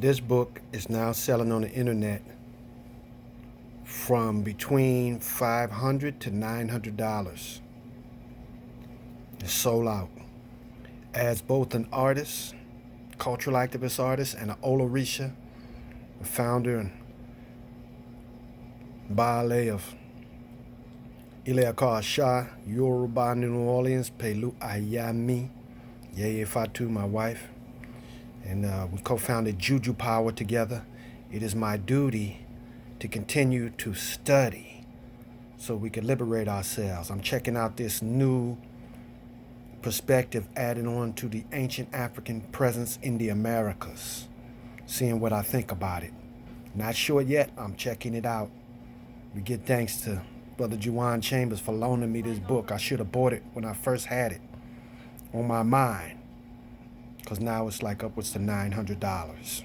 This book is now selling on the internet from between $500 to $900. It's sold out. As both an artist, cultural activist artist, and an ՕRԻШÀ, the founder and baálé of ILE ЭKỌ ÀШΑ YORÀBÁ, New Orleans, Pelu Ayami, Yeye Fatu, my wife, and we co-founded JUJUPOWER together. It is my duty to continue to study so we can liberate ourselves. I'm checking out this new perspective added on to the ancient African presence in the Americas, seeing what I think about it. Not sure yet, I'm checking it out. We give thanks to Brother Juwan Chambers for loaning me this book. I should have bought it when I first had it on my mind, because now it's like upwards to $900.